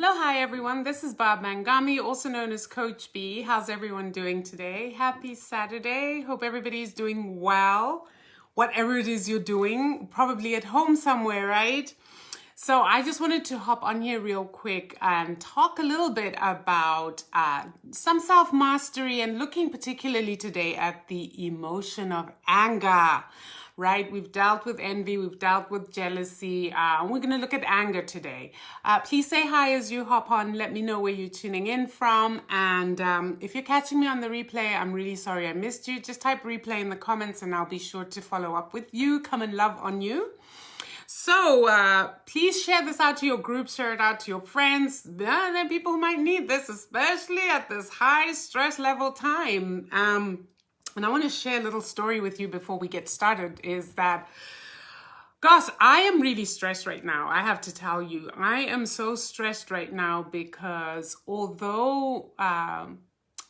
Hello, hi everyone. This is Barb Mangami, also known as Coach B. How's everyone doing today? Happy Saturday. Hope everybody's doing well. Whatever it is you're doing, probably at home somewhere, right? So I just wanted to hop on here real quick and talk a little bit about some self-mastery and looking particularly today at the emotion of anger, right? We've dealt with envy, we've dealt with jealousy, and we're going to look at anger today. Please say hi as you hop on. Let me know where you're tuning in from. And if you're catching me on the replay, I'm really sorry I missed you. Just type replay in the comments and I'll be sure to follow up with you. Come and love on you. So please share this out to your group, share it out to your friends. There are people who might need this, especially at this high stress level time. And I want to share a little story with you before we get started is that, gosh, I am really stressed right now. I have to tell you, I am so stressed right now because although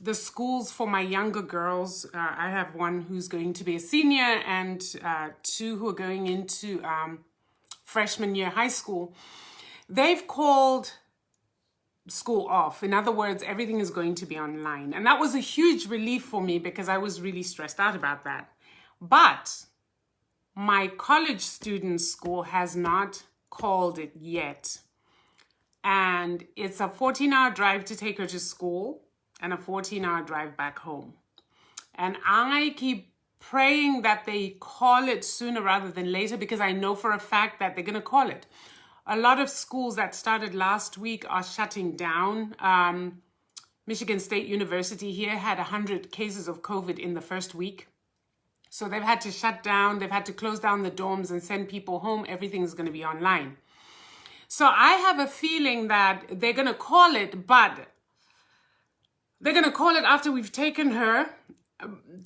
the schools for my younger girls, I have one who's going to be a senior and two who are going into freshman year high school, they've called school off. In other words, everything is going to be online. And that was a huge relief for me because I was really stressed out about that. But my college student school has not called it yet. And it's a 14-hour drive to take her to school and a 14-hour drive back home. And I keep praying that they call it sooner rather than later because I know for a fact that they're going to call it. A lot of schools that started last week are shutting down. Michigan State University here had 100 cases of COVID in the first week. So they've had to shut down. They've had to close down the dorms and send people home. Everything's going to be online. So I have a feeling that they're going to call it, but they're going to call it after we've taken her,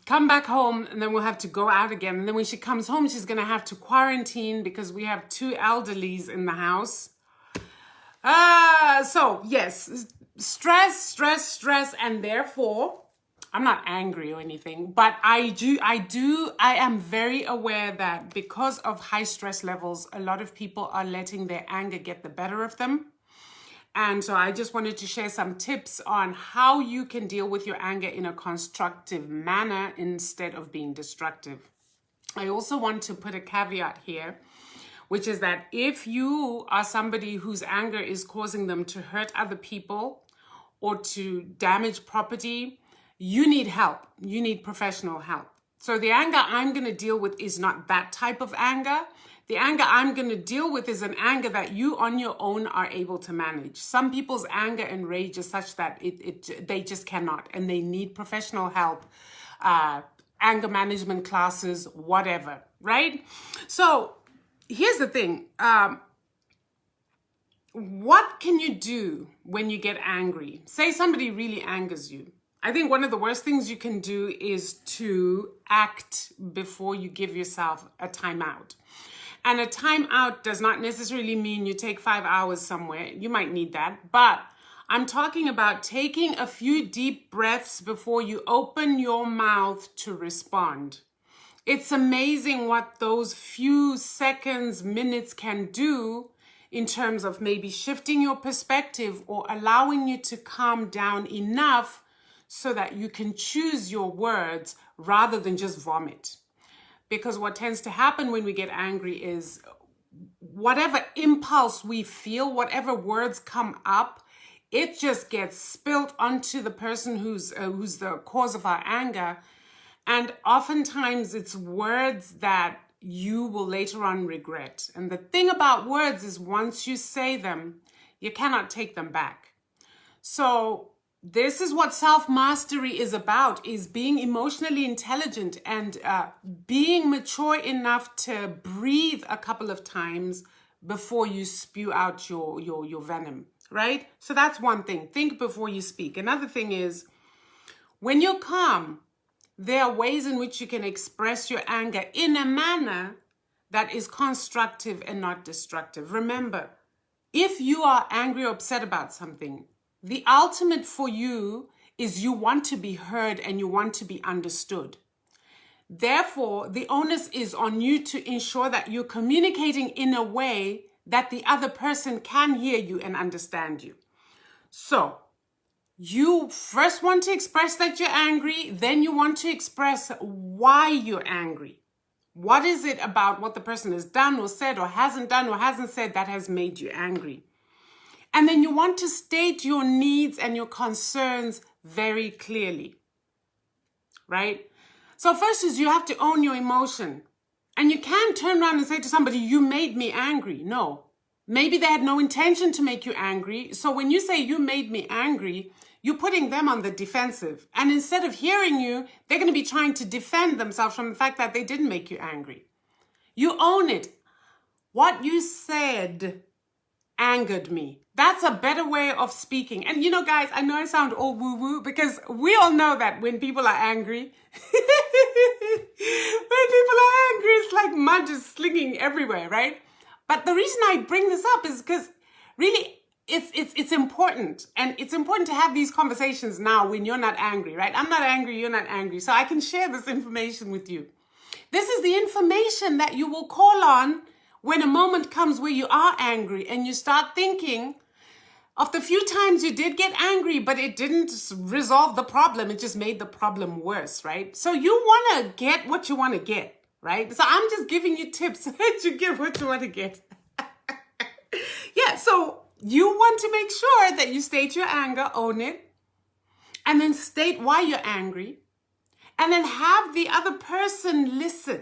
come back home, and then we'll have to go out again. And then when she comes home, she's going to have to quarantine because we have two elderlies in the house. So yes, stress, and therefore, I'm not angry or anything, but I am very aware that because of high stress levels, a lot of people are letting their anger get the better of them. And so I just wanted to share some tips on how you can deal with your anger in a constructive manner instead of being destructive. I also want to put a caveat here, which is that if you are somebody whose anger is causing them to hurt other people or to damage property, you need help. You need professional help. So the anger I'm going to deal with is not that type of anger. The anger I'm going to deal with is an anger that you on your own are able to manage. Some people's anger and rage is such that they just cannot, and they need professional help, anger management classes, whatever, right? So here's the thing. What can you do when you get angry? Say somebody really angers you. I think one of the worst things you can do is to act before you give yourself a timeout. And a timeout does not necessarily mean you take 5 hours somewhere. You might need that. But I'm talking about taking a few deep breaths before you open your mouth to respond. It's amazing what those few seconds, minutes can do in terms of maybe shifting your perspective or allowing you to calm down enough so that you can choose your words rather than just vomit. Because what tends to happen when we get angry is whatever impulse we feel, whatever words come up, it just gets spilt onto the person who's the cause of our anger. And oftentimes it's words that you will later on regret. And the thing about words is once you say them, you cannot take them back. So this is what self-mastery is about, is being emotionally intelligent and being mature enough to breathe a couple of times before you spew out your venom, right? So that's one thing. Think before you speak. Another thing is, when you're calm, there are ways in which you can express your anger in a manner that is constructive and not destructive. Remember, if you are angry or upset about something, the ultimate for you is you want to be heard and you want to be understood. Therefore, the onus is on you to ensure that you're communicating in a way that the other person can hear you and understand you. So you first want to express that you're angry, then you want to express why you're angry. What is it about what the person has done or said or hasn't said that has made you angry? And then you want to state your needs and your concerns very clearly, right? So first is you have to own your emotion. And you can't turn around and say to somebody, you made me angry. No, maybe they had no intention to make you angry. So when you say you made me angry, you're putting them on the defensive. And instead of hearing you, they're going to be trying to defend themselves from the fact that they didn't make you angry. You own it. What you said angered me. That's a better way of speaking. And you know, guys, I know I sound all woo-woo because we all know that when people are angry, it's like mud is slinging everywhere, right? But the reason I bring this up is because really it's important. And it's important to have these conversations now when you're not angry, right? I'm not angry, you're not angry. So I can share this information with you. This is the information that you will call on when a moment comes where you are angry and you start thinking of the few times you did get angry, but it didn't resolve the problem. It just made the problem worse, right? So you want to get what you want to get, right? So I'm just giving you tips that you get what you want to get. Yeah, so you want to make sure that you state your anger, own it, and then state why you're angry, and then have the other person listen.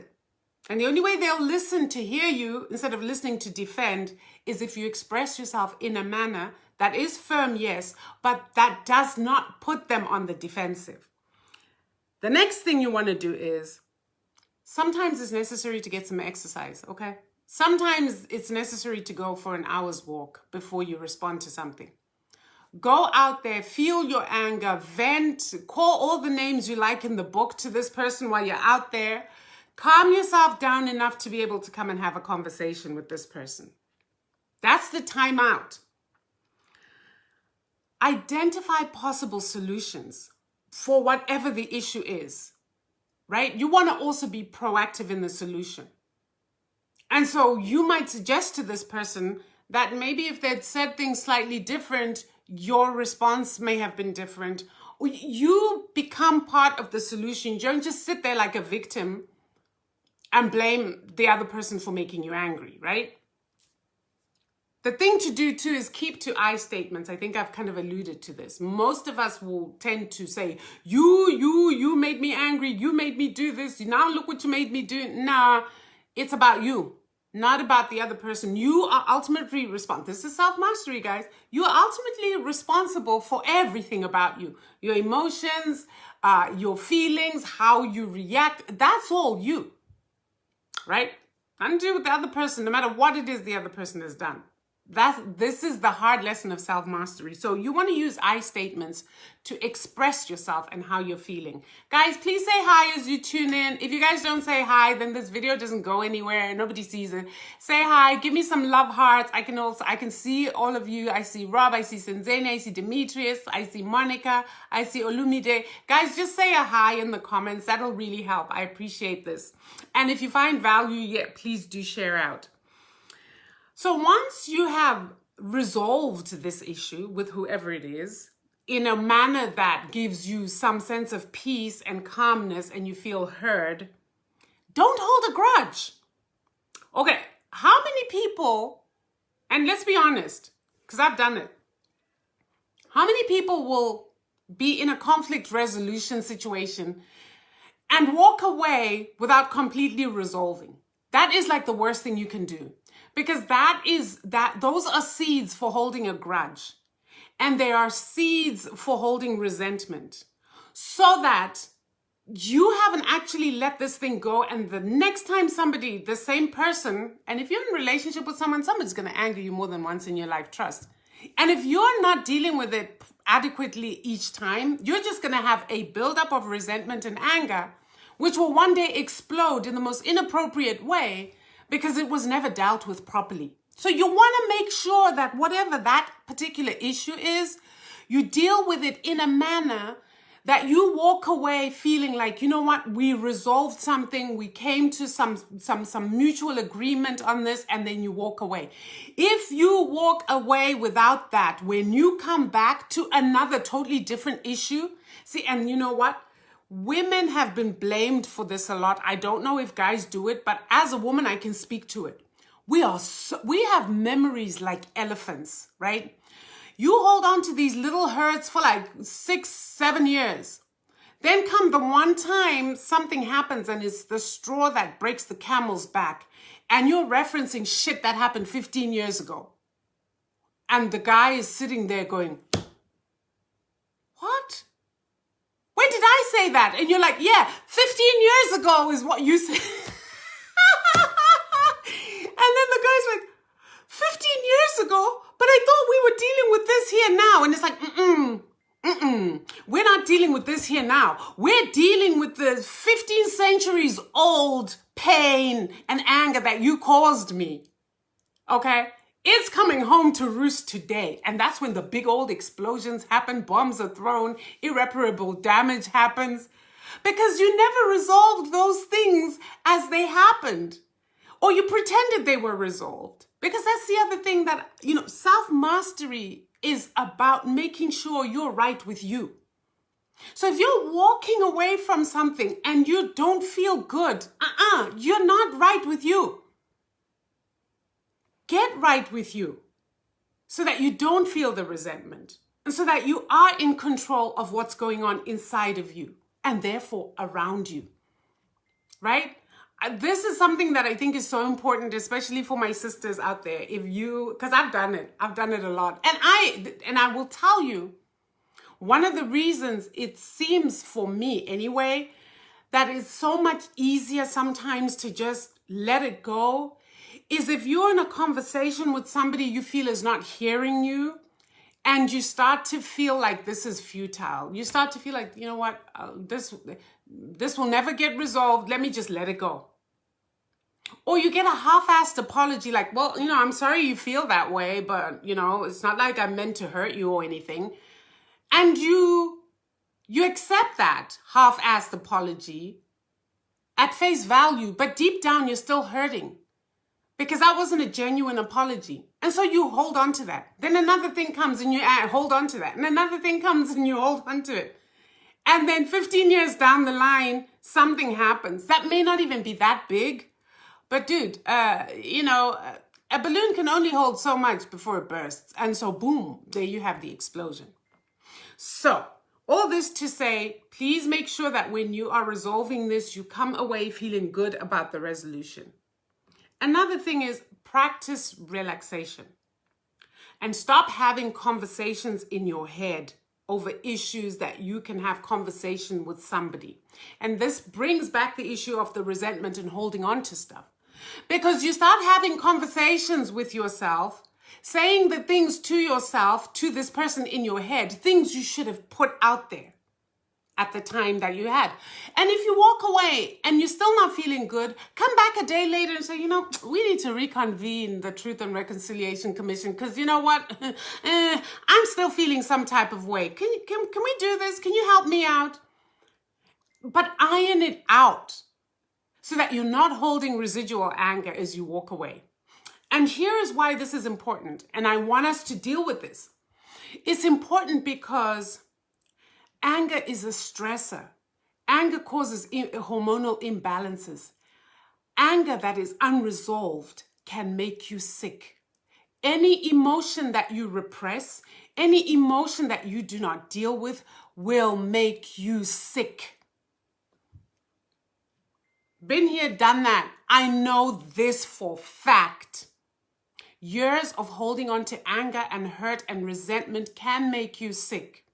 And the only way they'll listen to hear you instead of listening to defend is if you express yourself in a manner that is firm, yes, but that does not put them on the defensive. The next thing you want to do is sometimes it's necessary to get some exercise, okay? Sometimes it's necessary to go for an hour's walk before you respond to something. Go out there, feel your anger, vent, call all the names you like in the book to this person while you're out there. Calm yourself down enough to be able to come and have a conversation with this person. That's the timeout. Identify possible solutions for whatever the issue is, right? You want to also be proactive in the solution. And so you might suggest to this person that maybe if they'd said things slightly different, your response may have been different. You become part of the solution. You don't just sit there like a victim and blame the other person for making you angry, right? The thing to do too is keep to I statements. I think I've kind of alluded to this. Most of us will tend to say, you made me angry. You made me do this. Now look what you made me do. Nah, it's about you, not about the other person. You are ultimately responsible. This is self-mastery, guys. You are ultimately responsible for everything about you. Your emotions, your feelings, how you react. That's all you, right? Nothing to do with the other person, no matter what it is the other person has done. This is the hard lesson of self-mastery. So you want to use I statements to express yourself and how you're feeling. Guys, please say hi as you tune in. If you guys don't say hi, then this video doesn't go anywhere. Nobody sees it. Say hi. Give me some love hearts. I can see all of you. I see Rob. I see Senzene. I see Demetrius. I see Monica. I see Olumide. Guys, just say a hi in the comments. That'll really help. I appreciate this. And if you find value, please do share out. So once you have resolved this issue with whoever it is in a manner that gives you some sense of peace and calmness and you feel heard, don't hold a grudge. Okay, how many people, and let's be honest, because I've done it, how many people will be in a conflict resolution situation and walk away without completely resolving? That is like the worst thing you can do. Because those are seeds for holding a grudge. And they are seeds for holding resentment. So that you haven't actually let this thing go. And the next time the same person, and if you're in a relationship with someone, somebody's going to anger you more than once in your life, trust. And if you're not dealing with it adequately each time, you're just going to have a buildup of resentment and anger, which will one day explode in the most inappropriate way, because it was never dealt with properly. So you want to make sure that whatever that particular issue is, you deal with it in a manner that you walk away feeling like, you know what, we resolved something, we came to some mutual agreement on this, and then you walk away. If you walk away without that, when you come back to another totally different issue, see, and you know what? Women have been blamed for this a lot. I don't know if guys do it, but as a woman, I can speak to it. We have memories like elephants, right? You hold on to these little hurts for like 6, 7 years. Then come the one time something happens and it's the straw that breaks the camel's back. And you're referencing shit that happened 15 years ago. And the guy is sitting there going, what? When did I say that? And you're like, yeah, 15 years ago is what you said. And then the guy's like, 15 years ago? But I thought we were dealing with this here now. And it's like, we're not dealing with this here now. We're dealing with the 15 centuries old pain and anger that you caused me. Okay? It's coming home to roost today. And that's when the big old explosions happen, bombs are thrown, irreparable damage happens. Because you never resolved those things as they happened. Or you pretended they were resolved. Because that's the other thing that, self-mastery is about making sure you're right with you. So if you're walking away from something and you don't feel good, you're not right with you. Get right with you so that you don't feel the resentment and so that you are in control of what's going on inside of you and therefore around you, right? This is something that I think is so important, especially for my sisters out there. Because I've done it a lot. And I will tell you, one of the reasons it seems for me anyway, that it's so much easier sometimes to just let it go, is if you're in a conversation with somebody you feel is not hearing you, and you start to feel like this is futile. You start to feel like, you know what, this will never get resolved. Let me just let it go. Or you get a half-assed apology like, well, I'm sorry you feel that way, but, it's not like I meant to hurt you or anything. And you accept that half-assed apology at face value, but deep down you're still hurting because that wasn't a genuine apology. And so you hold on to that. Then another thing comes and you hold on to that. And another thing comes and you hold on to it. And then 15 years down the line, something happens. That may not even be that big. But dude, a balloon can only hold so much before it bursts. And so boom, there you have the explosion. So all this to say, please make sure that when you are resolving this, you come away feeling good about the resolution. Another thing is practice relaxation and stop having conversations in your head over issues that you can have conversation with somebody. And this brings back the issue of the resentment and holding on to stuff. Because you start having conversations with yourself, saying the things to yourself, to this person in your head, things you should have put out there at the time that you had. And if you walk away and you're still not feeling good, come back a day later and say, we need to reconvene the Truth and Reconciliation Commission because you know what? I'm still feeling some type of way. Can we do this? Can you help me out? But iron it out so that you're not holding residual anger as you walk away. And here is why this is important. And I want us to deal with this. It's important because anger is a stressor. Anger causes hormonal imbalances. Anger that is unresolved can make you sick. Any emotion that you repress, any emotion that you do not deal with will make you sick. Been here, done that. I know this for fact. Years of holding on to anger and hurt and resentment can make you sick.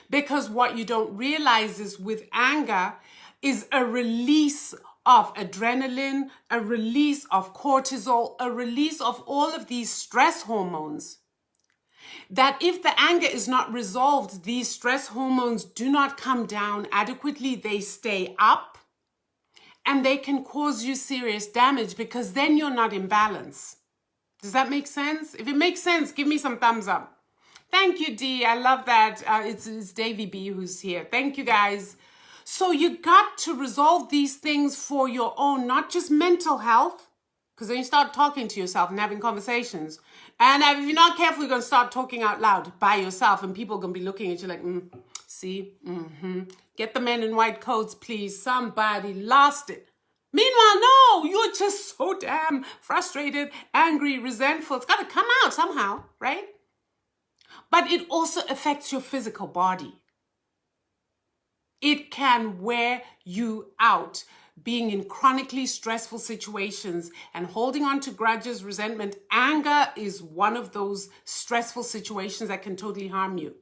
Because what you don't realize is with anger is a release of adrenaline, a release of cortisol, a release of all of these stress hormones. That if the anger is not resolved, these stress hormones do not come down adequately, they stay up. And they can cause you serious damage because then you're not in balance. Does that make sense? If it makes sense, give me some thumbs up. Thank you, Dee. I love that. It's Davy B who's here. Thank you, guys. So you got to resolve these things for your own, not just mental health, because then you start talking to yourself and having conversations. And if you're not careful, you're going to start talking out loud by yourself, and people are going to be looking at you like, see, get the men in white coats, please. Somebody lost it. Meanwhile, no, you're just so damn frustrated, angry, resentful. It's got to come out somehow, right? But it also affects your physical body. It can wear you out. Being in chronically stressful situations and holding on to grudges, resentment, anger is one of those stressful situations that can totally harm you.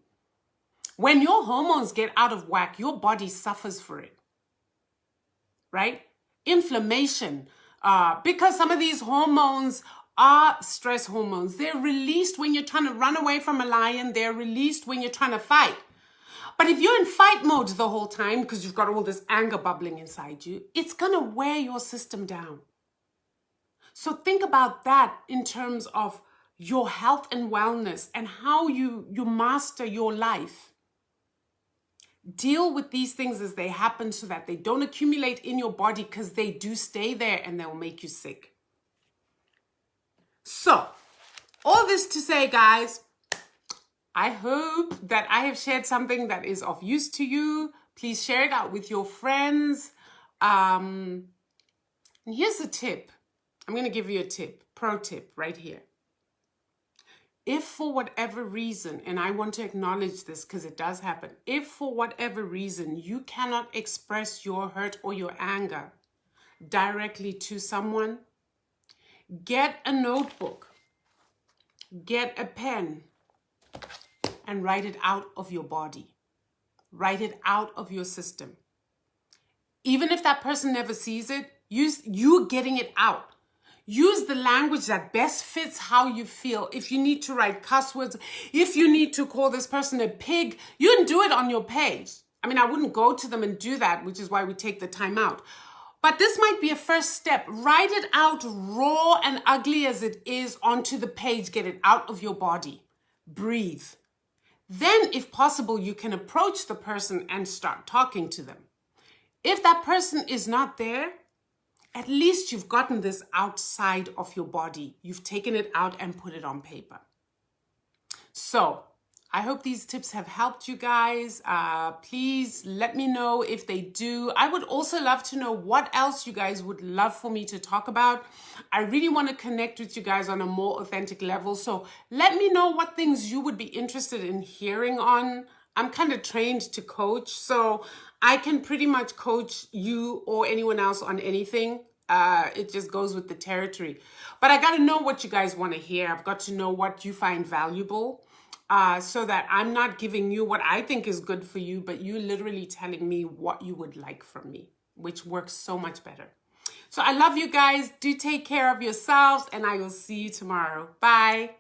When your hormones get out of whack, your body suffers for it, right? Inflammation, because some of these hormones are stress hormones. They're released when you're trying to run away from a lion. They're released when you're trying to fight. But if you're in fight mode the whole time because you've got all this anger bubbling inside you, it's going to wear your system down. So think about that in terms of your health and wellness and how you master your life. Deal with these things as they happen so that they don't accumulate in your body, because they do stay there and they'll make you sick. So, all this to say, guys, I hope that I have shared something that is of use to you. Please share it out with your friends. And here's a tip. I'm going to give you a tip, pro tip right here. If for whatever reason, and I want to acknowledge this because it does happen, if for whatever reason you cannot express your hurt or your anger directly to someone, get a notebook, get a pen, and write it out of your body. Write it out of your system. Even if that person never sees it, you getting it out. Use the language that best fits how you feel. If you need to write cuss words, if you need to call this person a pig, you can do it on your page. I mean, I wouldn't go to them and do that, which is why we take the time out. But this might be a first step. Write it out raw and ugly as it is onto the page. Get it out of your body. Breathe. Then, if possible, you can approach the person and start talking to them. If that person is not there, at least you've gotten this outside of your body. You've taken it out and put it on paper. So, I hope these tips have helped you guys. Please let me know if they do. I would also love to know what else you guys would love for me to talk about. I really want to connect with you guys on a more authentic level. So let me know what things you would be interested in hearing on. I'm kind of trained to coach, so I can pretty much coach you or anyone else on anything. It just goes with the territory. But I got to know what you guys want to hear. I've got to know what you find valuable. So that I'm not giving you what I think is good for you, but you literally telling me what you would like from me, which works so much better. So I love you guys. Do take care of yourselves, and I will see you tomorrow. Bye.